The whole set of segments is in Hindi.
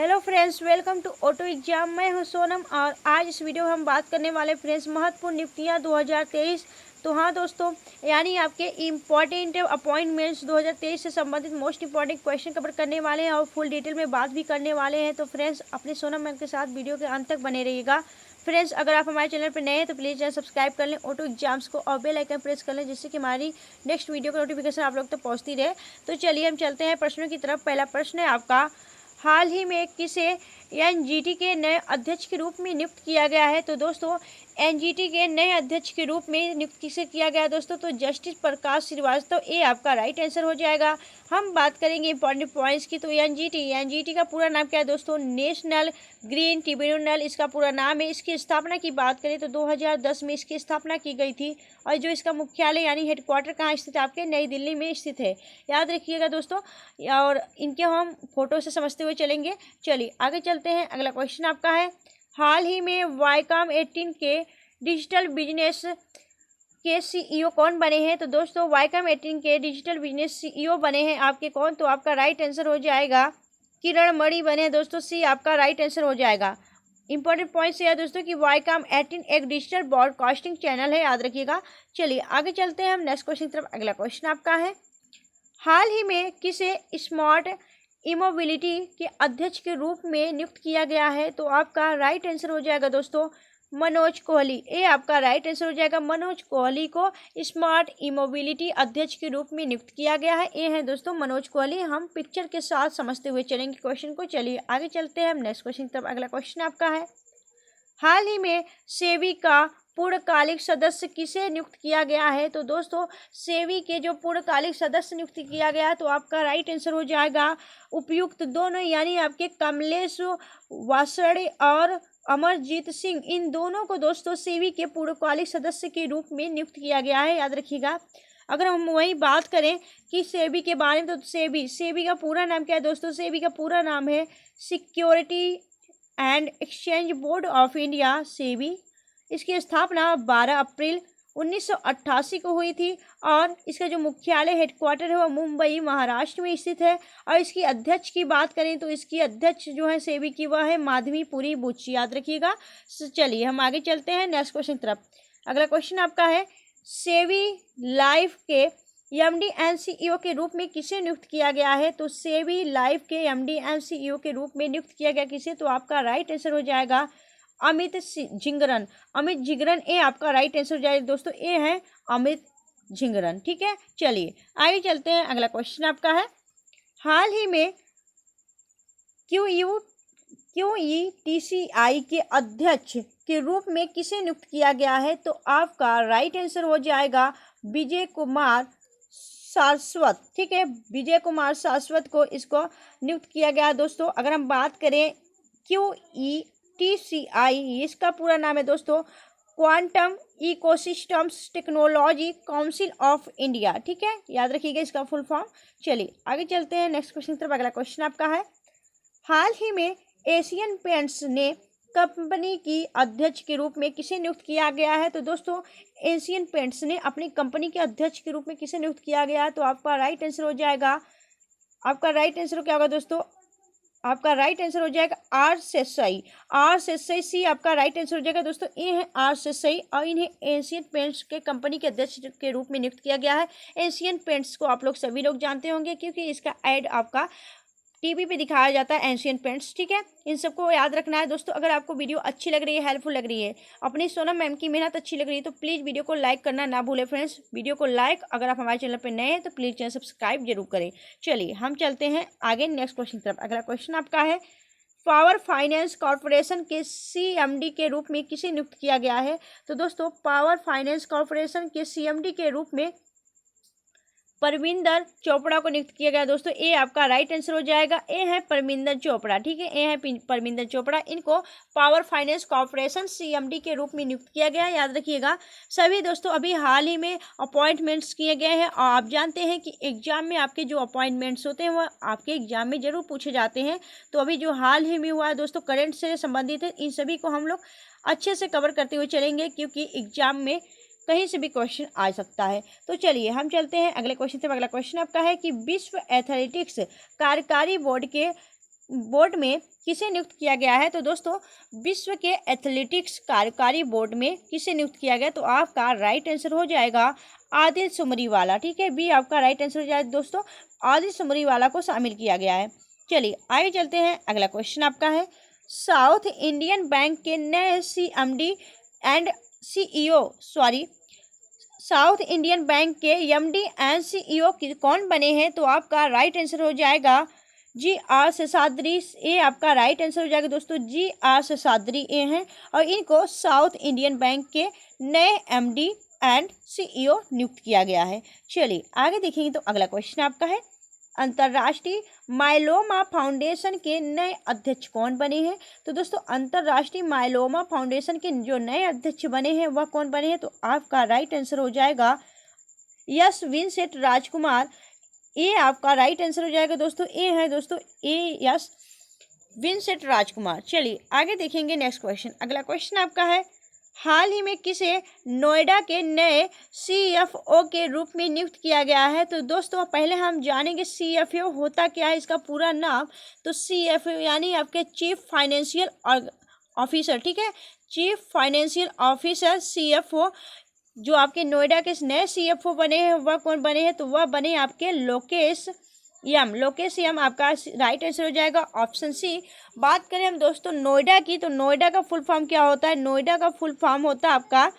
Hello friends, welcome to auto exam. मैं हूं सोनम और आज इस वीडियो में हम बात करने वाले फ्रेंड्स महत्वपूर्ण नियुक्तियां 2023। तो हाँ दोस्तों, यानी आपके इम्पॉर्टेंट अपॉइंटमेंट्स 2023 से संबंधित मोस्ट इंपॉर्टेंट क्वेश्चन कवर करने वाले हैं और फुल डिटेल में बात भी करने वाले हैं। तो फ्रेंड्स अपने सोनम मैम के साथ वीडियो के अंत तक बने रहिएगा। फ्रेंड्स अगर आप हमारे चैनल पर नए हैं तो प्लीज़ चैनल सब्सक्राइब कर लें, ऑटो एग्जाम्स को और बेल आइकन प्रेस कर लें, जिससे कि हमारी नेक्स्ट वीडियो की नोटिफिकेशन आप लोग तक पहुँचती रहे। तो चलिए हम चलते हैं प्रश्नों की तरफ। पहला प्रश्न है आपका, हाल ही में किसे एनजीटी के नए अध्यक्ष के रूप में नियुक्त किया गया है। तो दोस्तों एनजीटी के नए अध्यक्ष के रूप में नियुक्त किसे किया गया है दोस्तों, तो जस्टिस प्रकाश श्रीवास्तव, ये आपका राइट आंसर हो जाएगा। हम बात करेंगे इंपॉर्टेंट पॉइंट्स की। तो एनजीटी का पूरा नाम क्या है दोस्तों, नेशनल ग्रीन ट्रिब्यूनल इसका पूरा नाम है। इसकी स्थापना की बात करें तो 2010 में इसकी स्थापना की गई थी और जो इसका मुख्यालय यानी हेडक्वार्टर कहाँ स्थित है, आपके नई दिल्ली में स्थित है, याद रखिएगा दोस्तों। और इनके हम फोटो से समझते हुए चलेंगे। चलिए आगे चलते हैं। अगला क्वेश्चन आपका है, हाल ही में वाईकॉम 18 के डिजिटल बिजनेस के सीईओ कौन बने हैं। तो दोस्तों वाईकॉम 18 के डिजिटल बिजनेस सीईओ बने हैं आपके कौन, तो आपका राइट आंसर हो जाएगा किरण मणि बने हैं दोस्तों, सी आपका राइट आंसर हो जाएगा। इंपॉर्टेंट पॉइंट्स ये है दोस्तों कि वाईकॉम 18 एक डिजिटल ब्रॉडकास्टिंग चैनल है, याद रखिएगा। चलिए आगे चलते हैं हम नेक्स्ट क्वेश्चन की तरफ। अगला क्वेश्चन आपका है, हाल ही में किसे स्मार्ट इमोबिलिटी के अध्यक्ष के रूप में नियुक्त किया गया है। तो आपका राइट आंसर हो जाएगा दोस्तों मनोज कोहली, ये आपका राइट आंसर हो जाएगा। मनोज कोहली को स्मार्ट इमोबिलिटी अध्यक्ष के रूप में नियुक्त किया गया है, ये है दोस्तों मनोज कोहली। हम पिक्चर के साथ समझते हुए चलेंगे क्वेश्चन को। चलिए आगे चलते हैं हम नेक्स्ट क्वेश्चन की तरफ। अगला क्वेश्चन आपका है, हाल ही में सेबी का पूर्णकालिक सदस्य किसे नियुक्त किया गया है। तो दोस्तों सेबी के जो पूर्णकालिक सदस्य नियुक्त किया गया तो आपका राइट आंसर हो जाएगा उपयुक्त दोनों, यानी आपके कमलेश वासड़े और अमरजीत सिंह, इन दोनों को दोस्तों सेबी के पूर्णकालिक सदस्य के रूप में नियुक्त किया गया है, याद रखिएगा। अगर हम वही बात करें कि सेबी के बारे में, तो सेबी का पूरा नाम क्या है दोस्तों, सेबी का पूरा नाम है security and exchange board of India, SEBI. इसकी स्थापना 12 अप्रैल 1988 को हुई थी और इसका जो मुख्यालय हेडक्वार्टर है वो मुंबई महाराष्ट्र में स्थित है। और इसकी अध्यक्ष की बात करें तो इसकी अध्यक्ष जो है सेबी की वह है माधवीपुरी बुच्ची, याद रखिएगा। चलिए हम आगे चलते हैं नेक्स्ट क्वेश्चन की तरफ। अगला क्वेश्चन आपका है, सेबी लाइफ के एमडी एंड सीईओ के रूप में किसे नियुक्त किया गया है। तो सेबी लाइफ के एमडी एंड सीईओ के रूप में नियुक्त किया गया किसे, तो आपका राइट आंसर हो जाएगा अमित झिंगरन, अमित झिंगरन, ये आपका राइट आंसर हो जाएगा दोस्तों, ये है अमित झिंगरन, ठीक है। चलिए आगे चलते हैं। अगला क्वेश्चन आपका है, हाल ही में QETCI के अध्यक्ष के रूप में किसे नियुक्त किया गया है। तो आपका राइट आंसर हो जाएगा विजय कुमार सारस्वत, ठीक है। विजय कुमार सारस्वत को इसको नियुक्त किया गया दोस्तों। अगर हम बात करें QETCI, इसका पूरा नाम है दोस्तों quantum ecosystems technology council of India, ठीक है, याद रखिएगा इसका फुल फॉर्म। चलिए आगे चलते हैं नेक्स्ट क्वेश्चन की तरफ। अगला क्वेश्चन आपका है, हाल ही में एशियन पेंट्स ने कंपनी की अध्यक्ष के रूप में किसे नियुक्त किया गया है। तो दोस्तों एशियन पेंट्स ने अपनी कंपनी के अध्यक्ष के रूप में किसे नियुक्त किया गया है, तो आपका राइट आंसर हो जाएगा, आपका राइट आंसर क्या होगा दोस्तों, आपका राइट आंसर हो जाएगा आर शेषाई, सी आपका राइट आंसर हो जाएगा दोस्तों, ये है आर शेषाई और इन्हें एशियन पेंट्स के कंपनी के अध्यक्ष के रूप में नियुक्त किया गया है। एशियन पेंट्स को आप लोग सभी लोग जानते होंगे क्योंकि इसका ऐड आपका टीवी पे दिखाया जाता है, एशियन पेंट्स, ठीक है। इन सबको याद रखना है दोस्तों। अगर आपको वीडियो अच्छी लग रही है, हेल्पफुल लग रही है, अपनी सोनम मैम की मेहनत अच्छी लग रही है, तो प्लीज़ वीडियो को लाइक करना ना भूलें फ्रेंड्स। वीडियो को लाइक, अगर आप हमारे चैनल पर नए हैं तो प्लीज़ चैनल सब्सक्राइब जरूर करें। चलिए हम चलते हैं आगे नेक्स्ट क्वेश्चन की तरफ। अगला क्वेश्चन आपका है, पावर फाइनेंस कॉर्पोरेशन के CMD के रूप में किसे नियुक्त किया गया है। तो दोस्तों पावर फाइनेंस कॉर्पोरेशन के CMD के रूप में परमिंदर चोपड़ा को नियुक्त किया गया दोस्तों, ये आपका राइट आंसर हो जाएगा, ये है परमिंदर चोपड़ा, ठीक है, ये है परमिंदर चोपड़ा। इनको पावर फाइनेंस कॉर्पोरेशन CMD के रूप में नियुक्त किया गया है, याद रखिएगा। सभी दोस्तों अभी हाल ही में अपॉइंटमेंट्स किए गए हैं और आप जानते हैं कि एग्जाम में आपके जो अपॉइंटमेंट्स होते हैं वह आपके एग्जाम में जरूर पूछे जाते हैं। तो अभी जो हाल ही में हुआ है दोस्तों करंट से संबंधित है, इन सभी को हम लोग अच्छे से कवर करते हुए चलेंगे क्योंकि एग्जाम में कहीं से भी क्वेश्चन आ सकता है। तो चलिए हम चलते हैं अगले क्वेश्चन से। अगला क्वेश्चन आपका है कि विश्व एथलेटिक्स कार्यकारी बोर्ड के बोर्ड में किसे नियुक्त किया गया है? तो दोस्तों विश्व के एथलेटिक्स कार्यकारी बोर्ड में किसे नियुक्त किया गया? तो आपका राइट आंसर हो जाएगा आदिल सुमरीवाला। ठीक है, बी आपका राइट आंसर हो जाएगा दोस्तों, आदिल सुमरीवाला को शामिल किया गया है। चलिए आगे चलते हैं, अगला क्वेश्चन आपका है साउथ इंडियन बैंक के नए CMD and CEO south Indian bank के एमडी एंड सीईओ कौन बने हैं? तो आपका राइट आंसर हो जाएगा जी आर शेषाद्री। ए आपका राइट आंसर हो जाएगा दोस्तों, जी आर शेषाद्री ए हैं और इनको साउथ इंडियन बैंक के नए एमडी एंड सीईओ नियुक्त किया गया है। चलिए आगे देखेंगे तो अगला क्वेश्चन आपका है अंतर्राष्ट्रीय माइलोमा फाउंडेशन के नए अध्यक्ष कौन बने हैं? तो दोस्तों अंतर्राष्ट्रीय माइलोमा फाउंडेशन के जो नए अध्यक्ष बने हैं वह कौन बने हैं? तो आपका राइट आंसर हो जाएगा यस विंसेंट राजकुमार। ए आपका राइट आंसर हो जाएगा दोस्तों, ए है दोस्तों, ए यस विंसेंट राजकुमार। चलिए आगे देखेंगे नेक्स्ट क्वेश्चन। अगला क्वेश्चन आपका है हाल ही में किसे नोएडा के नए सीएफओ के रूप में नियुक्त किया गया है? तो दोस्तों पहले हम जानेंगे सीएफओ होता क्या है, इसका पूरा नाम। तो सीएफओ यानी आपके चीफ फाइनेंशियल ऑफिसर। ठीक है, चीफ फाइनेंशियल ऑफिसर सीएफओ। जो आपके नोएडा के नए सीएफओ बने हैं वह कौन बने हैं? तो वह बने आपके लोकेश एम आपका राइट आंसर हो जाएगा ऑप्शन सी। बात करें हम दोस्तों नोएडा की, तो नोएडा का फुल फॉर्म क्या होता है? नोएडा का फुल फॉर्म होता है आपका,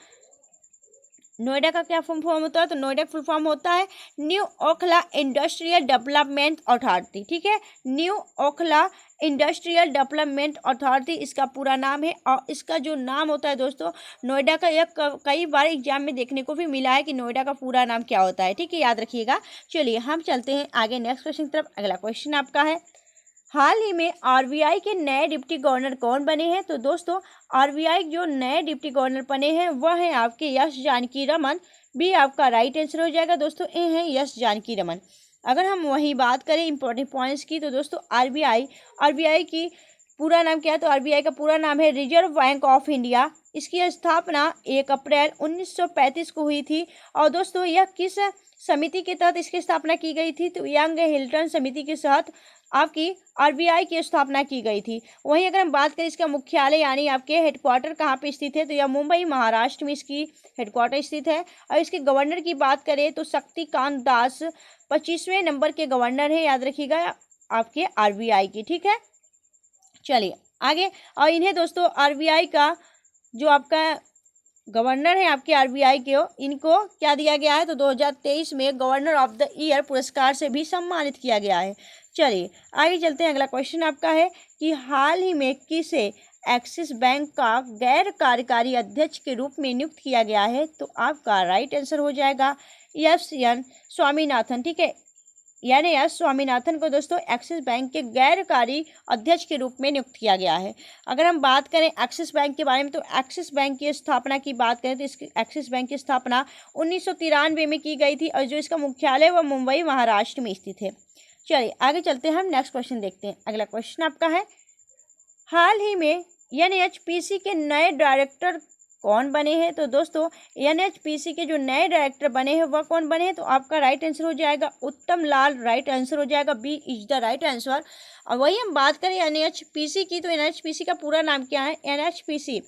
नोएडा का क्या फुल फॉर्म होता है? तो नोएडा का फुल फॉर्म होता है new Okhla industrial development authority. ठीक है, new Okhla industrial development authority इसका पूरा नाम है। और इसका जो नाम होता है दोस्तों नोएडा का, यह कई बार एग्जाम में देखने को भी मिला है कि नोएडा का पूरा नाम क्या होता है। ठीक है, याद रखिएगा। चलिए हम चलते हैं आगे नेक्स्ट क्वेश्चन की तरफ। अगला क्वेश्चन आपका है हाल ही में आरबीआई के नए डिप्टी गवर्नर कौन बने हैं? तो दोस्तों आरबीआई जो नए डिप्टी गवर्नर बने हैं वह हैं आपके यस जानकी रमन। बी आपका राइट आंसर हो जाएगा दोस्तों, ए हैं यस जानकी रमन। अगर हम वही बात करें इंपॉर्टेंट पॉइंट्स की, तो दोस्तों आरबीआई की पूरा नाम क्या है? तो आरबीआई का पूरा नाम है रिजर्व बैंक ऑफ इंडिया। इसकी स्थापना 1 अप्रैल 1935 को हुई थी। और दोस्तों यह किस समिति के तहत इसकी स्थापना की गई थी? तो यंग हिल्टन समिति के तहत आपकी आरबीआई की स्थापना की गई थी। वहीं अगर हम बात करें इसका मुख्यालय यानी आपके हेडक्वार्टर कहाँ पे स्थित है? तो यह मुंबई महाराष्ट्र में इसकी हेडक्वार्टर स्थित है। और इसके गवर्नर की बात करें तो शक्तिकांत दास 25वें नंबर के गवर्नर है, याद रखिएगा आपके आरबीआई की। ठीक है, चलिए आगे। और इन्हें दोस्तों आरबीआई का जो आपका गवर्नर है आपके आरबीआई के, इनको क्या दिया गया है? तो 2023 में गवर्नर ऑफ द ईयर पुरस्कार से भी सम्मानित किया गया है। चलिए आगे चलते हैं। अगला क्वेश्चन आपका है कि हाल ही में किसे एक्सिस बैंक का गैर कार्यकारी अध्यक्ष के रूप में नियुक्त किया गया है? तो आपका राइट आंसर हो जाएगा एस एन स्वामीनाथन। ठीक है, यानी एस स्वामीनाथन को दोस्तों एक्सिस बैंक के गैर कार्य अध्यक्ष के रूप में नियुक्त किया गया है। अगर हम बात करें एक्सिस बैंक के बारे में, तो एक्सिस बैंक की स्थापना की बात करें तो इसकी एक्सिस बैंक की स्थापना 1993 में की गई थी और जो इसका मुख्यालय वह मुंबई महाराष्ट्र में स्थित है। चलिए आगे चलते हैं, हम नेक्स्ट क्वेश्चन देखते हैं। अगला क्वेश्चन आपका है हाल ही में एनएचपीसी के नए डायरेक्टर कौन बने हैं? तो दोस्तों एनएचपीसी के जो नए डायरेक्टर बने हैं वह कौन बने हैं? तो आपका राइट आंसर हो जाएगा उत्तम लाल, राइट आंसर हो जाएगा B is the right answer. और वही हम बात करें एनएचपीसी की, तो एनएचपीसी का पूरा नाम क्या है? NHPC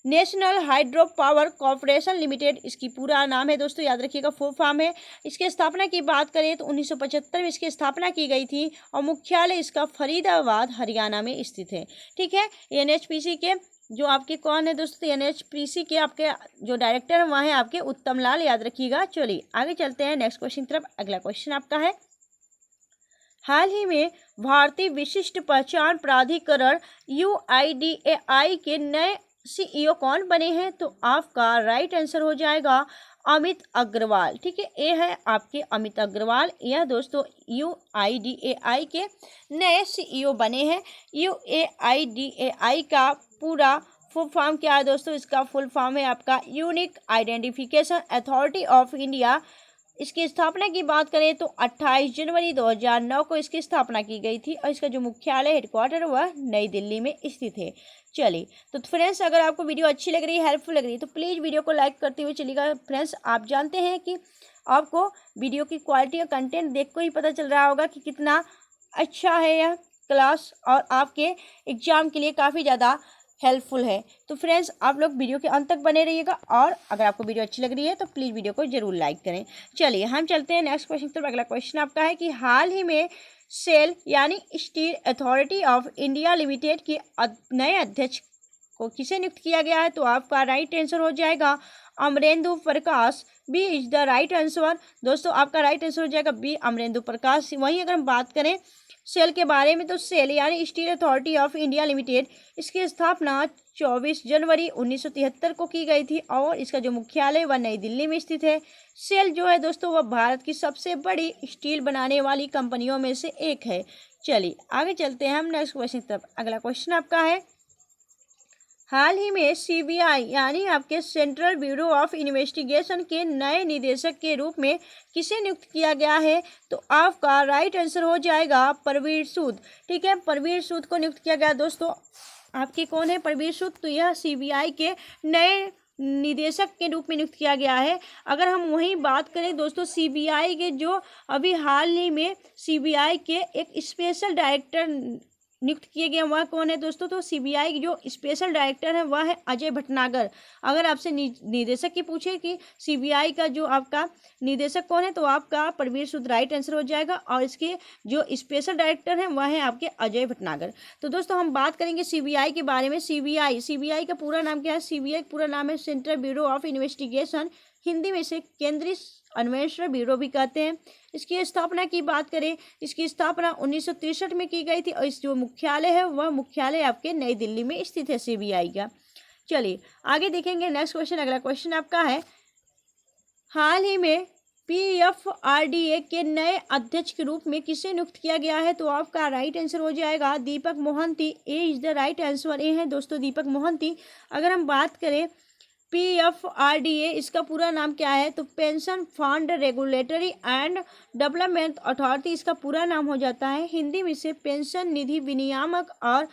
national hydro power corporation limited इसकी पूरा नाम है दोस्तों, याद रखिएगा फुल फॉर्म है। इसके स्थापना की बात करें तो 1975 में इसकी स्थापना की गई थी और मुख्यालय इसका फरीदाबाद हरियाणा में स्थित है। ठीक है, एनएचपीसी के जो आपके कौन है दोस्तों? एनएचपीसी के आपके जो डायरेक्टर है वहाँ है आपके उत्तम लाल, याद रखिएगा। चलिए आगे चलते हैं नेक्स्ट क्वेश्चन की तरफ। अगला क्वेश्चन आपका है हाल ही में भारतीय विशिष्ट पहचान प्राधिकरण UIDAI के नए सीईओ कौन बने हैं? तो आपका राइट आंसर हो जाएगा अमित अग्रवाल। ठीक है, ये है आपके अमित अग्रवाल, यह दोस्तों UIDAI के नए सीईओ बने हैं। UIDAI का पूरा फुल फॉर्म क्या है दोस्तों? इसका फुल फॉर्म है आपका unique identification authority of India. इसकी स्थापना की बात करें तो 28 जनवरी 2009 को इसकी स्थापना की गई थी और इसका जो मुख्यालय हेडक्वार्टर वह नई दिल्ली में स्थित है। चलिए तो फ्रेंड्स, अगर आपको वीडियो अच्छी लग रही है, हेल्पफुल लग रही है, तो प्लीज़ वीडियो को लाइक करते हुए चलिएगा। फ्रेंड्स, आप जानते हैं कि आपको वीडियो की क्वालिटी और कंटेंट देख को ही पता चल रहा होगा कि कितना अच्छा है यह क्लास और आपके एग्जाम के लिए काफ़ी ज़्यादा हेल्पफुल है। तो फ्रेंड्स, आप लोग वीडियो के अंत तक बने रहिएगा और अगर आपको वीडियो अच्छी लग रही है तो प्लीज़ वीडियो को जरूर लाइक करें। चलिए हम चलते हैं नेक्स्ट क्वेश्चन की तरफ। अगला क्वेश्चन आपका है कि हाल ही में सेल यानी steel authority of India limited के नए अध्यक्ष को किसे नियुक्त किया गया है? तो आपका राइट आंसर हो जाएगा Amarendu Prakash. B is the right answer. दोस्तों, आपका राइट आंसर हो जाएगा बी, अमरेंदु प्रकाश। वहीं अगर हम बात करें सेल के बारे में, तो सेल यानी steel authority of India limited, इसकी स्थापना 24 जनवरी 1973 को की गई थी और इसका जो मुख्यालय वह नई दिल्ली में स्थित है। सेल जो है दोस्तों वह भारत की सबसे बड़ी स्टील बनाने वाली कंपनियों में से एक है। चलिए आगे चलते हैं हम नेक्स्ट क्वेश्चन की तरफ। अगला क्वेश्चन आपका है, हाल ही में सीबीआई यानी आपके सेंट्रल ब्यूरो ऑफ इन्वेस्टिगेशन के नए निदेशक के रूप में किसे नियुक्त किया गया है? तो आपका राइट आंसर हो जाएगा परवीर सूद। ठीक है, परवीर सूद को नियुक्त किया गया। दोस्तों, आपके कौन है परवीर सूद? तो यह सीबीआई के नए निदेशक के रूप में नियुक्त किया गया है। अगर हम वहीं बात करें दोस्तों, सीबीआई के जो अभी हाल ही में सीबीआई के एक स्पेशल डायरेक्टर नियुक्त किए गए वह कौन है दोस्तों? तो सीबीआई के जो स्पेशल डायरेक्टर है वह है अजय भटनागर। अगर आपसे निदेशक की पूछे कि सीबीआई का जो आपका निदेशक कौन है, तो आपका परवीर सूद राइट आंसर हो जाएगा और इसके जो स्पेशल डायरेक्टर हैं वह है आपके अजय भटनागर। तो दोस्तों, हम बात करेंगे सीबीआई के बारे में। सीबीआई का पूरा नाम क्या है? सीबीआई का पूरा नाम है central bureau of investigation, Hindi में से केंद्रीय अन्वेषण ब्यूरो भी कहते हैं। इसकी स्थापना की बात करें, इसकी स्थापना 1963 में की गई थी और इस जो मुख्यालय है वह मुख्यालय आपके नई दिल्ली में स्थित है सीबीआई का। चलिए आगे देखेंगे नेक्स्ट क्वेश्चन। अगला क्वेश्चन आपका है, हाल ही में पीएफआरडीए के नए अध्यक्ष के रूप में किसे नियुक्त किया गया है? तो आपका राइट आंसर हो जाएगा दीपक मोहंती। ए इज द राइट आंसर। ए है दोस्तों दीपक मोहंती। अगर हम बात करें पीएफआरडीए, इसका पूरा नाम क्या है? तो pension fund regulatory and development authority इसका पूरा नाम हो जाता है। हिंदी में से पेंशन निधि विनियामक और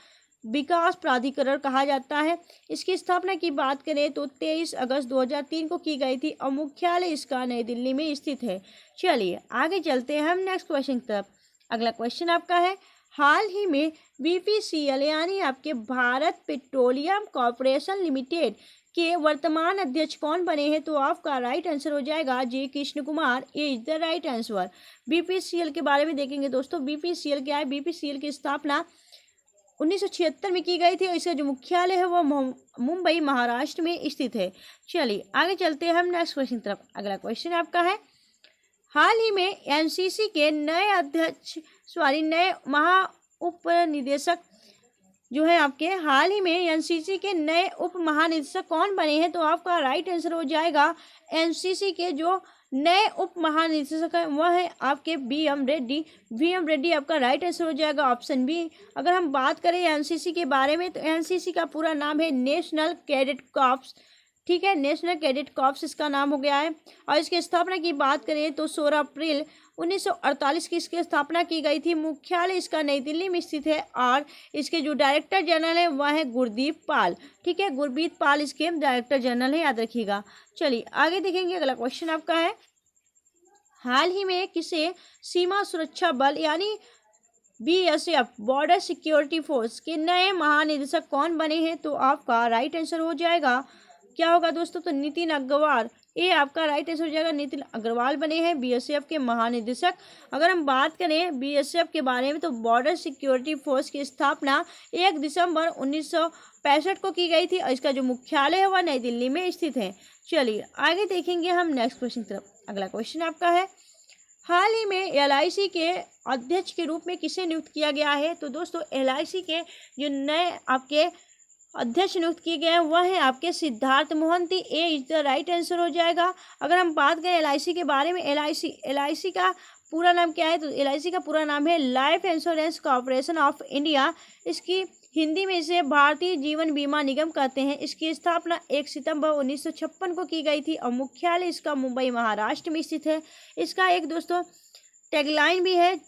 विकास प्राधिकरण कहा जाता है। इसकी स्थापना की बात करें तो 23 अगस्त 2003 को की गई थी और मुख्यालय इसका नई दिल्ली में स्थित है। चलिए आगे चलते हैं हम नेक्स्ट क्वेश्चन की तरफ। अगला क्वेश्चन आपका है, हाल ही में बीपीसीएल यानी आपके भारत पेट्रोलियम कॉर्पोरेशन लिमिटेड के वर्तमान अध्यक्ष कौन बने हैं? तो आपका राइट आंसर हो जाएगा ji Krishna Kumar. A is the right answer. BPCL के बारे में देखेंगे दोस्तों। बीपीसीएल क्या है? बीपीसीएल की स्थापना 1976 में की गई थी और इसका जो मुख्यालय है वह मुंबई महाराष्ट्र में स्थित है। चलिए आगे चलते हैं हम नेक्स्ट क्वेश्चन की तरफ। अगला क्वेश्चन आपका है, हाल ही में एनसीसी के नए अध्यक्ष नए महा उप निदेशक जो है आपके, हाल ही में एनसीसी के नए उप महानिदेशक कौन बने हैं? तो आपका राइट आंसर हो जाएगा एनसीसी के जो नए उप महानिदेशक हैं वह है आपके वीएम रेड्डी। वीएम रेड्डी आपका राइट आंसर हो जाएगा ऑप्शन बी। अगर हम बात करें एनसीसी के बारे में, तो एनसीसी का पूरा नाम है नेशनल कैडेट कॉर्प्स। ठीक है, नेशनल कैडेट कॉर्प्स इसका नाम हो गया है। और इसकी स्थापना की बात करें तो 16 अप्रैल 1948 की इसकी स्थापना की गई थी। मुख्यालय इसका नई दिल्ली में स्थित है और इसके जो डायरेक्टर जनरल है वह है गुरदीप पाल। ठीक है, गुरदीप पाल इसके डायरेक्टर जनरल है, याद रखिएगा। चलिए आगे देखेंगे। अगला क्वेश्चन आपका है, हाल ही में किसे सीमा सुरक्षा बल यानी बीएसएफ बॉर्डर सिक्योरिटी फोर्स के नए महानिदेशक कौन बने हैं? तो आपका राइट आंसर हो जाएगा क्या होगा दोस्तों? तो नितिन अग्रवाल। ये आपका राइट आंसर हो जाएगा, नितिन अग्रवाल बने हैं बीएसएफ के महानिदेशक। अगर हम बात करें बीएसएफ के बारे में, तो बॉर्डर सिक्योरिटी फोर्स की स्थापना 1 दिसंबर 1965 को की गई थी और इसका जो मुख्यालय है वह नई दिल्ली में स्थित है। चलिए आगे देखेंगे हम नेक्स्ट क्वेश्चन की तरफ। अगला क्वेश्चन आपका है, हाल ही में एलआईसी के अध्यक्ष के रूप में किसे नियुक्त किया गया है? तो दोस्तों, एलआईसी के जो नए आपके अध्यक्ष नियुक्त किए गए हैं वह है आपके सिद्धार्थ मोहंती। ए इज द राइट आंसर हो जाएगा। अगर हम बात करें एलआईसी के बारे में, एलआईसी का पूरा नाम क्या है? तो एलआईसी का पूरा नाम है life insurance corporation of India. इसकी हिंदी में इसे भारतीय जीवन बीमा निगम कहते हैं। इसकी स्थापना 1 सितंबर 1956 को की गई थी और मुख्यालय इसका मुंबई महाराष्ट्र में स्थित है। इसका एक दोस्तों टैगलाइन भी है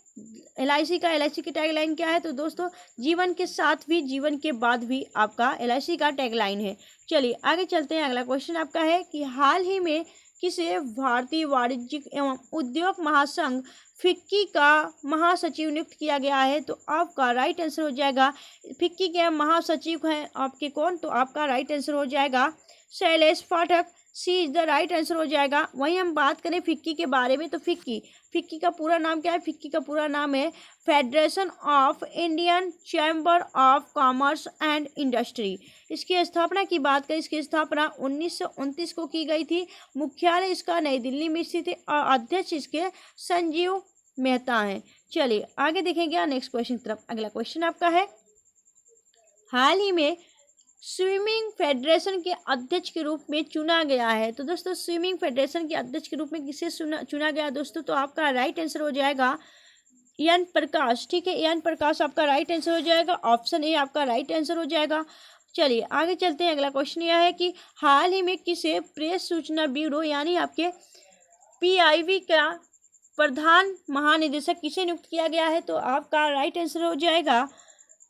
एलआईसी की टैगलाइन क्या है? तो दोस्तों, जीवन के साथ भी जीवन के बाद भी आपका एलआईसी का टैगलाइन है। चलिए आगे चलते हैं। अगला क्वेश्चन आपका है कि हाल ही में किसे भारतीय वाणिज्यिक एवं उद्योग महासंघ फिक्की का महासचिव नियुक्त किया गया है? तो आपका राइट आंसर हो जाएगा, फिक्की के महासचिव हैं आपके कौन? तो आपका राइट आंसर हो जाएगा शैलेश पाठक। सी इज द राइट आंसर हो जाएगा। वहीं हम बात करें फिक्की के बारे में, तो फिक्की का पूरा नाम क्या है? फिक्की का पूरा नाम है federation of Indian chamber of commerce and industry. इसकी स्थापना की बात करें, इसकी स्थापना 1929 को की गई थी। मुख्यालय इसका नई दिल्ली में स्थित है और अध्यक्ष इसके संजीव मेहता हैं। चलिए आगे देखेंगे नेक्स्ट क्वेश्चन की तरफ। अगला क्वेश्चन आपका है, हाल ही में स्विमिंग फेडरेशन के अध्यक्ष के रूप में चुना गया है। तो दोस्तों स्विमिंग फेडरेशन के अध्यक्ष के रूप में किसे चुना गया दोस्तों? तो आपका राइट आंसर हो जाएगा एन प्रकाश। ठीक है, एन प्रकाश आपका राइट आंसर हो जाएगा। ऑप्शन ए आपका राइट आंसर हो जाएगा। चलिए आगे चलते हैं। अगला क्वेश्चन यह है कि हाल ही में किसे प्रेस सूचना ब्यूरो यानी आपके PIB का प्रधान महानिदेशक किसे नियुक्त किया गया है? तो आपका राइट आंसर हो जाएगा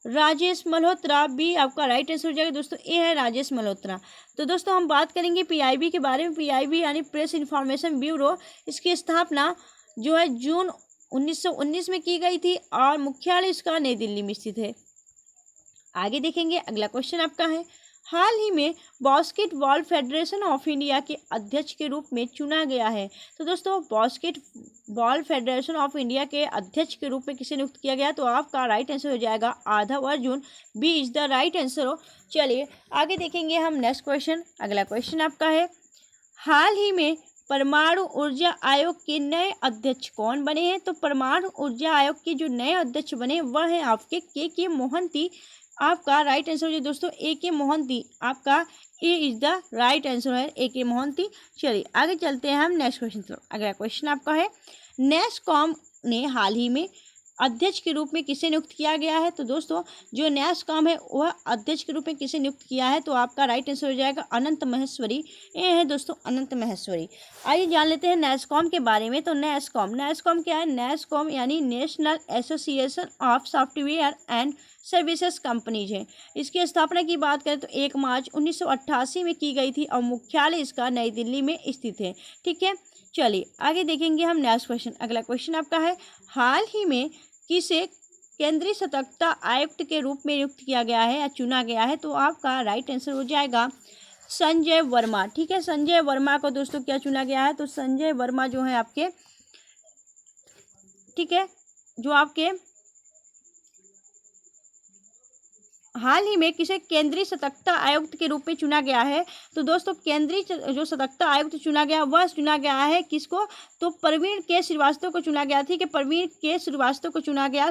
राजेश मल्होत्रा। बी आपका राइट आंसर हो जाएगा दोस्तों, ए है राजेश मल्होत्रा। तो दोस्तों हम बात करेंगे PIB के बारे में। PIB यानी प्रेस इंफॉर्मेशन ब्यूरो, इसकी स्थापना जो है जून 1919 में की गई थी और मुख्यालय इसका नई दिल्ली में स्थित है। आगे देखेंगे। अगला क्वेश्चन आपका है, हाल ही में बास्केटबॉल फेडरेशन ऑफ इंडिया के अध्यक्ष के रूप में चुना गया है। तो दोस्तों बास्केटबॉल फेडरेशन ऑफ इंडिया के अध्यक्ष के रूप में किसे नियुक्त किया गया? तो आपका राइट आंसर हो जाएगा Adhav Arjun. B is the right answer हो। चलिए आगे देखेंगे हम नेक्स्ट क्वेश्चन। अगला क्वेश्चन आपका है, हाल ही में परमाणु ऊर्जा आयोग के नए अध्यक्ष कौन बने हैं? तो परमाणु ऊर्जा आयोग के जो नए अध्यक्ष बने वह हैं आपके के मोहंती। आपका राइट आंसर हो जाए दोस्तों AK मोहंती। आपका ए इज द राइट आंसर है AK मोहंती। चलिए आगे चलते हैं हम नेक्स्ट क्वेश्चन की तरफ। अगला क्वेश्चन आपका है, नेस्कॉम ने हाल ही में अध्यक्ष के रूप में किसे नियुक्त किया गया है? तो दोस्तों जो नेस्कॉम है वह अध्यक्ष के रूप में किसे नियुक्त किया है? तो आपका राइट आंसर हो जाएगा अनंत महेश्वरी। ये है दोस्तों अनंत महेश्वरी। आइए जान लेते हैं नेस्कॉम के बारे में। तो नेस्कॉम क्या है? नेस्कॉम यानी national association of software and services companies है। इसकी स्थापना की बात करें तो 1 मार्च 1988 में की गई थी और मुख्यालय इसका नई दिल्ली में स्थित है। ठीक है, चलिए आगे देखेंगे हम नेक्स्ट क्वेश्चन। अगला क्वेश्चन आपका है, हाल ही में किसे केंद्रीय सतर्कता आयुक्त के रूप में नियुक्त किया गया है या चुना गया है? तो आपका राइट आंसर हो जाएगा संजय वर्मा। ठीक है, संजय वर्मा को दोस्तों क्या चुना गया है? तो संजय वर्मा जो है आपके, ठीक है, जो आपके हाल ही में किसे केंद्रीय सतर्कता आयुक्त के रूप में चुना गया है? तो दोस्तों केंद्रीय जो सतर्कता आयुक्त चुना गया वह चुना गया है किसको? तो प्रवीण के श्रीवास्तव को चुना गया। ठीक है, प्रवीण के श्रीवास्तव को चुना गया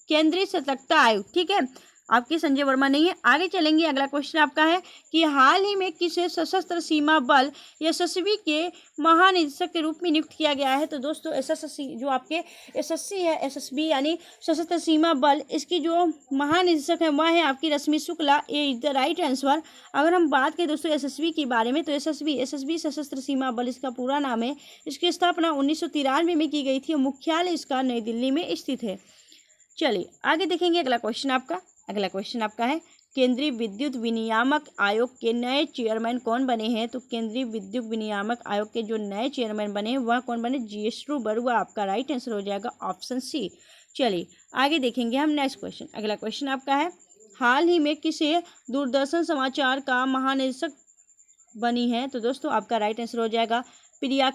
केंद्रीय सतर्कता आयुक्त। ठीक है, आपके संजय वर्मा नहीं है। आगे चलेंगे। अगला क्वेश्चन आपका है कि हाल ही में किसे सशस्त्र सीमा बल SSB के महानिदेशक के रूप में नियुक्त किया गया है? तो दोस्तों SSC जो आपके SSC है, SSB यानी सशस्त्र सीमा बल, इसकी जो महानिदेशक है वह है आपकी रश्मि शुक्ला। ए इज द राइट आंसर। अगर हम बात करें दोस्तों SSB के बारे में, तो SSB सशस्त्र सीमा बल इसका पूरा नाम है। इसकी स्थापना 1993 में की गई थी और मुख्यालय इसका नई दिल्ली में स्थित है। चलिए आगे देखेंगे। अगला क्वेश्चन आपका है, केंद्रीय विद्युत विनियामक आयोग के नए चेयरमैन कौन बने हैं? तो केंद्रीय विद्युत विनियामक आयोग के जो नए चेयरमैन बने हैं वह कौन बने? GS बरुआ। आपका राइट आंसर हो जाएगा ऑप्शन सी। चलिए आगे देखेंगे हम नेक्स्ट क्वेश्चन। अगला क्वेश्चन आपका है, हाल ही में किसे दूरदर्शन समाचार का महानिदेशक बनी है? तो दोस्तों आपका राइट आंसर हो जाएगा प्रिया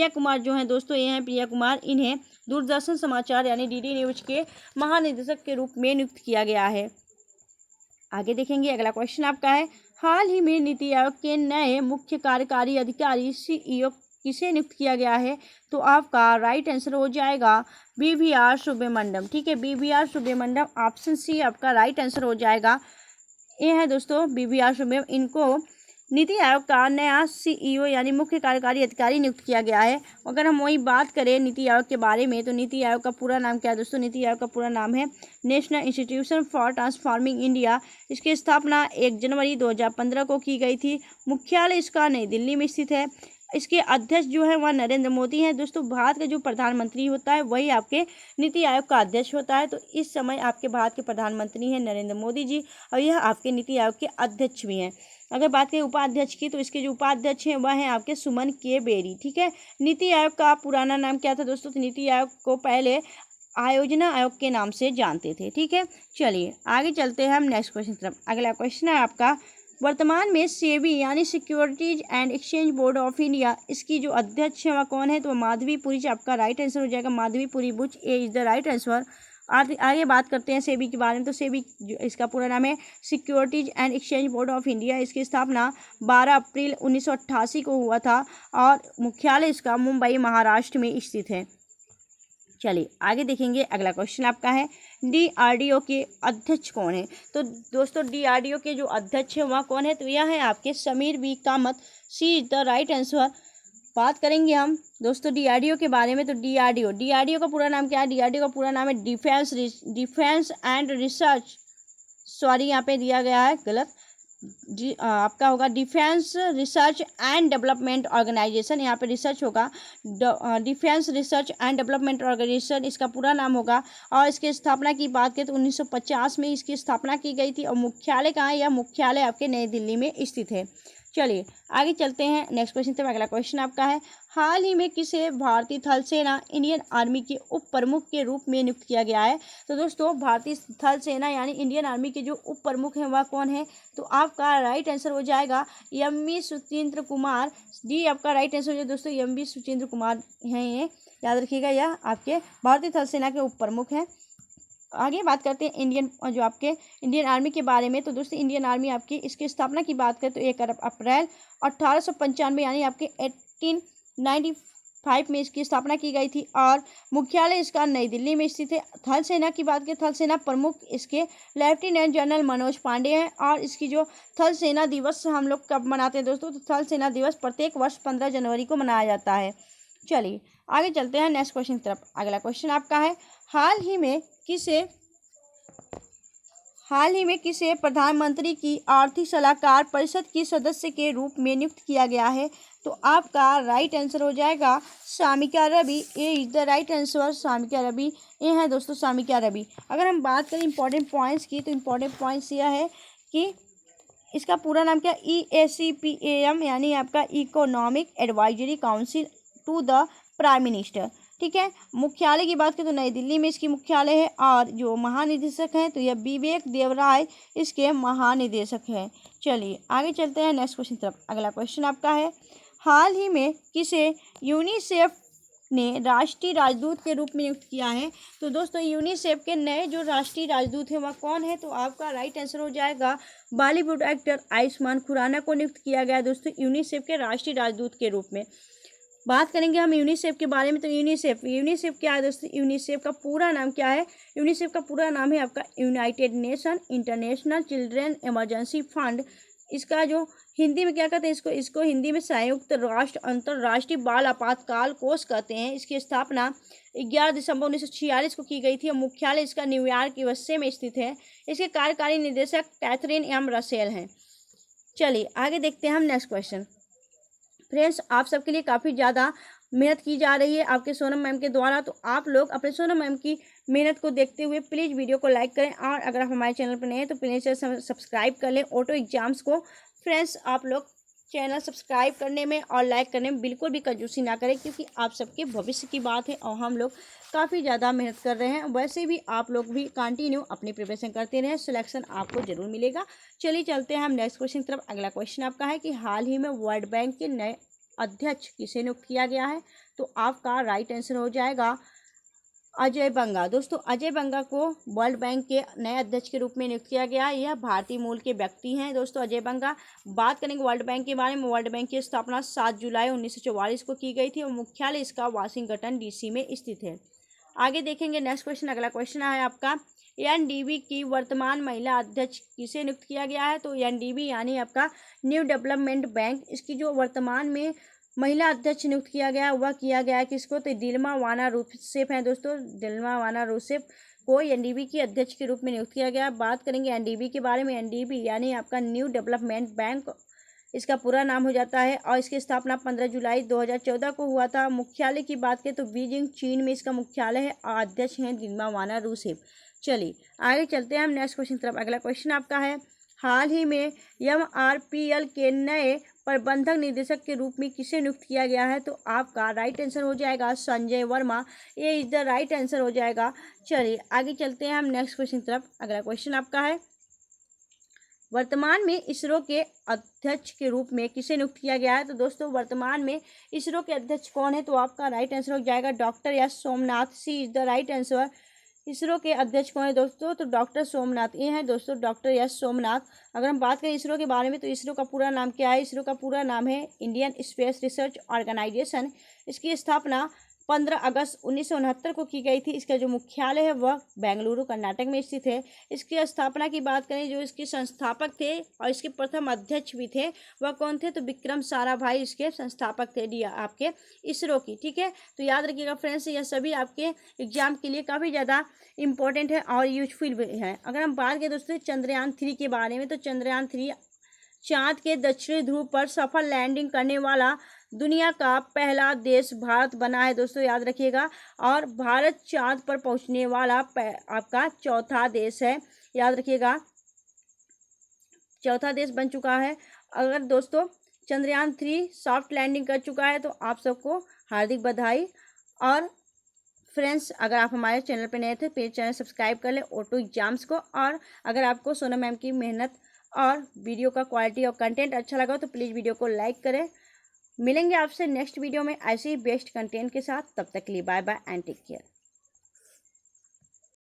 कुमार जो हैं दोस्तों, ये हैं प्रिया कुमार। इन्हें दूरदर्शन समाचार यानी DD न्यूज के महानिदेशक के रूप में नियुक्त किया गया है। आगे देखेंगे। अगला क्वेश्चन आपका है, हाल ही में नीति आयोग के नए मुख्य कार्यकारी अधिकारी CEO किसे नियुक्त किया गया है? तो आपका राइट आंसर हो जाएगा BVR सुब्रमण्यम। ठीक है, BVR सुब्रमण्यम। ऑप्शन सी आपका राइट आंसर हो जाएगा। ये है दोस्तों BVR सुब्रमण्यम। इनको नीति आयोग का नया CEO यानी मुख्य कार्यकारी अधिकारी नियुक्त किया गया है। अगर हम वही बात करें नीति आयोग के बारे में, तो नीति आयोग का पूरा नाम क्या है दोस्तों? नीति आयोग का पूरा नाम है national institution for transforming India. इसकी स्थापना 1 जनवरी 2015 को की गई थी। मुख्यालय इसका नई दिल्ली में स्थित है। इसके अध्यक्ष जो है वह नरेंद्र मोदी हैं। दोस्तों भारत का जो प्रधानमंत्री होता है वही आपके नीति आयोग का अध्यक्ष होता है। तो इस समय आपके भारत के प्रधानमंत्री हैं नरेंद्र मोदी जी, और यह आपके नीति आयोग के अध्यक्ष भी हैं। अगर बात करें उपाध्यक्ष की, तो इसके जो उपाध्यक्ष हैं वह हैं आपके सुमन के बेरी। ठीक है, नीति आयोग का पुराना नाम क्या था दोस्तों? तो नीति आयोग को पहले आयोजना आयोग के नाम से जानते थे। ठीक है, चलिए आगे चलते हैं हम नेक्स्ट क्वेश्चन तरफ। अगला क्वेश्चन है आपका, वर्तमान में सेबी यानी securities and exchange board of India, इसकी जो अध्यक्ष है वह कौन है? तो माधवी पुरी आपका राइट आंसर हो जाएगा। माधवी पुरी बुच ए इज द राइट आंसर। आगे बात करते हैं सेबी के बारे में। तो सेबी इसका पूरा नाम है securities and exchange board of India. इसकी स्थापना 12 अप्रैल 1988 को हुआ था और मुख्यालय इसका मुंबई महाराष्ट्र में स्थित है। चलिए आगे देखेंगे। अगला क्वेश्चन आपका है, DRDO के अध्यक्ष कौन है? तो दोस्तों DRDO के जो अध्यक्ष है वह कौन है? तो यह है आपके Sameer B Kamat. C is the right answer. बात करेंगे हम दोस्तों DRDO के बारे में। तो DRDO का पूरा नाम क्या है? DRDO का पूरा नाम है डिफेंस एंड रिसर्च, सॉरी यहाँ पे दिया गया है गलत, आपका होगा defence research and development organisation. यहाँ पे रिसर्च होगा defence research and development organisation, इसका पूरा नाम होगा। और इसकी स्थापना की बात करें तो 1950 में इसकी स्थापना की गई थी। और मुख्यालय कहाँ है? यह मुख्यालय आपके नई दिल्ली में स्थित है। चलिए आगे चलते हैं नेक्स्ट क्वेश्चन तक। अगला क्वेश्चन आपका है, हाल ही में किसे भारतीय थल सेना इंडियन आर्मी के उप प्रमुख के रूप में नियुक्त किया गया है? तो दोस्तों भारतीय थल सेना यानी इंडियन आर्मी के जो उप प्रमुख हैं वह कौन है? तो आपका राइट आंसर हो जाएगा एम.वी. सुचेंद्र कुमार। डी आपका राइट आंसर हो जाएगा दोस्तों, एम.वी. सुचेंद्र कुमार हैं ये, याद रखिएगा। यह आपके भारतीय थल सेना के उप प्रमुख हैं। आगे बात करते हैं जो आपके इंडियन आर्मी के बारे में। तो दोस्तों इंडियन आर्मी आपकी इसकी स्थापना की बात करें तो 1 अप्रैल 1895 यानी आपके 1895 में इसकी स्थापना की गई थी और मुख्यालय इसका नई दिल्ली में स्थित है। थल सेना की बात करें, थल सेना प्रमुख इसके लेफ्टिनेंट जनरल मनोज पांडे हैं। और इसकी जो थल सेना दिवस हम लोग कब मनाते हैं दोस्तों? तो थल सेना दिवस प्रत्येक वर्ष 15 जनवरी को मनाया जाता है। चलिए आगे चलते हैं नेक्स्ट क्वेश्चन की तरफ। अगला क्वेश्चन आपका है, हाल ही में किसे प्रधानमंत्री की आर्थिक सलाहकार परिषद की सदस्य के रूप में नियुक्त किया गया है? तो आपका राइट आंसर हो जाएगा Samika Ravi. A is the right answer, Samika Ravi. ये है दोस्तों सामिका रवि। अगर हम बात करें इंपॉर्टेंट पॉइंट्स की, तो इंपॉर्टेंट पॉइंट्स यह है कि इसका पूरा नाम क्या? EACPAM यानी आपका economic advisory council to the prime minister. ठीक है, मुख्यालय की बात करें तो नई दिल्ली में इसकी मुख्यालय है। और जो महानिदेशक हैं तो यह विवेक देवराय इसके महानिदेशक हैं। चलिए आगे चलते हैं नेक्स्ट क्वेश्चन तरफ। अगला क्वेश्चन आपका है, हाल ही में किसे यूनिसेफ ने राष्ट्रीय राजदूत के रूप में नियुक्त किया है? तो दोस्तों यूनिसेफ के नए जो राष्ट्रीय राजदूत हैं वह कौन है? तो आपका राइट आंसर हो जाएगा बॉलीवुड एक्टर आयुष्मान खुराना को नियुक्त किया गया है दोस्तों यूनिसेफ के राष्ट्रीय राजदूत के रूप में। बात करेंगे हम यूनिसेफ के बारे में। तो यूनिसेफ क्या है दोस्तों? यूनिसेफ का पूरा नाम क्या है? यूनिसेफ का पूरा नाम है आपका United nation international children emergency fund. इसका जो हिंदी में क्या कहते हैं इसको हिंदी में संयुक्त राष्ट्र अंतर्राष्ट्रीय बाल आपातकाल कोष कहते हैं। इसकी स्थापना 11 दिसंबर 1946 को की गई थी और मुख्यालय इसका न्यूयॉर्क यूएसए में स्थित है। इसके कार्यकारी निदेशक कैथरीन एम रसेल हैं। चलिए आगे देखते हैं हम नेक्स्ट क्वेश्चन। फ्रेंड्स आप सबके लिए काफ़ी ज़्यादा मेहनत की जा रही है आपके सोनम मैम के द्वारा। तो आप लोग अपने सोनम मैम की मेहनत को देखते हुए प्लीज़ वीडियो को लाइक करें और अगर आप हमारे चैनल पर नए हैं तो प्लीज़ सब्सक्राइब कर लें ऑटो एग्जाम्स को। फ्रेंड्स आप लोग चैनल सब्सक्राइब करने में और लाइक करने में बिल्कुल भी कंजूसी ना करें, क्योंकि आप सबके भविष्य की बात है और हम लोग काफ़ी ज़्यादा मेहनत कर रहे हैं। वैसे भी आप लोग भी कंटिन्यू अपनी प्रिपरेशन करते रहें, सिलेक्शन आपको ज़रूर मिलेगा। चलिए चलते हैं हम नेक्स्ट क्वेश्चन की तरफ। अगला क्वेश्चन आपका है कि हाल ही में वर्ल्ड बैंक के नए अध्यक्ष किसे नियुक्त किया गया है? तो आपका राइट आंसर हो जाएगा अजय बंगा। दोस्तों अजय बंगा को वर्ल्ड बैंक के नए अध्यक्ष के रूप में नियुक्त किया गया है। यह भारतीय मूल के व्यक्ति हैं दोस्तों अजय बंगा। बात करेंगे वर्ल्ड बैंक के बारे में। वर्ल्ड बैंक की स्थापना 7 जुलाई 1944 को की गई थी और मुख्यालय इसका वाशिंगटन DC में स्थित है। आगे देखेंगे नेक्स्ट क्वेश्चन। अगला क्वेश्चन है आपका, NDB की वर्तमान महिला अध्यक्ष किसे नियुक्त किया गया है? तो NDB यानी आपका न्यू डेवलपमेंट बैंक, इसकी जो वर्तमान में महिला अध्यक्ष नियुक्त किया गया वह किया गया है किसको? तो दिल्मा वाना रूसेफ हैं दोस्तों। दिल्मा वाना रूसेफ को NDB की अध्यक्ष के रूप में नियुक्त किया गया। बात करेंगे NDB के बारे में। NDB यानी आपका न्यू डेवलपमेंट बैंक, इसका पूरा नाम हो जाता है। और इसकी स्थापना 15 जुलाई 2014 को हुआ था। मुख्यालय की बात करें तो बीजिंग चीन में इसका मुख्यालय है। अध्यक्ष हैं दिनमा वाना रूसेफ। चलिए आगे चलते हैं हम नेक्स्ट क्वेश्चन तरफ। अगला क्वेश्चन आपका है, हाल ही में MRPL के नए प्रबंधक निदेशक के रूप में किसे नियुक्त किया गया है? तो आपका राइट आंसर हो जाएगा संजय वर्मा। ये इज द राइट आंसर हो जाएगा। चलिए आगे चलते हैं हम नेक्स्ट क्वेश्चन तरफ। अगला क्वेश्चन आपका है, वर्तमान में इसरो के अध्यक्ष के रूप में किसे नियुक्त किया गया है? तो दोस्तों वर्तमान में इसरो के अध्यक्ष कौन है? तो आपका राइट आंसर हो जाएगा doctor S Somnath. C is the right answer. ISRO के अध्यक्ष कौन है दोस्तों? तो डॉक्टर सोमनाथ। ये हैं दोस्तों डॉक्टर एस सोमनाथ। अगर हम बात करें इसरो के बारे में तो इसरो का पूरा नाम क्या है? इसरो का पूरा नाम है इंडियन स्पेस रिसर्च ऑर्गेनाइजेशन। इसकी स्थापना 15 अगस्त 1969 को की गई थी। इसका जो मुख्यालय है वह बेंगलुरु कर्नाटक में स्थित है। इसकी स्थापना की बात करें, जो इसके संस्थापक थे और इसके प्रथम अध्यक्ष भी थे वह कौन थे? तो विक्रम साराभाई इसके संस्थापक थे आपके इसरो की। ठीक है, तो याद रखिएगा फ्रेंड्स, यह सभी आपके एग्जाम के लिए काफ़ी ज़्यादा इंपॉर्टेंट है और यूजफुल भी है। अगर हम बात करें दोस्तों चंद्रयान 3 के बारे में तो चंद्रयान 3 चाँद के दक्षिणी ध्रुव पर सफल लैंडिंग करने वाला दुनिया का पहला देश भारत बना है दोस्तों, याद रखिएगा। और भारत चाँद पर पहुंचने वाला आपका चौथा देश है, याद रखिएगा, चौथा देश बन चुका है। अगर दोस्तों चंद्रयान 3 सॉफ्ट लैंडिंग कर चुका है तो आप सबको हार्दिक बधाई। और फ्रेंड्स अगर आप हमारे चैनल पर नए थे प्लीज़ चैनल सब्सक्राइब कर लें ऑटो एग्जाम्स को। और अगर आपको सोनम मैम की मेहनत और वीडियो का क्वालिटी और कंटेंट अच्छा लगा तो प्लीज़ वीडियो को लाइक करें। मिलेंगे आपसे नेक्स्ट वीडियो में ऐसे ही बेस्ट कंटेंट के साथ। तब तक के लिए bye bye and take care.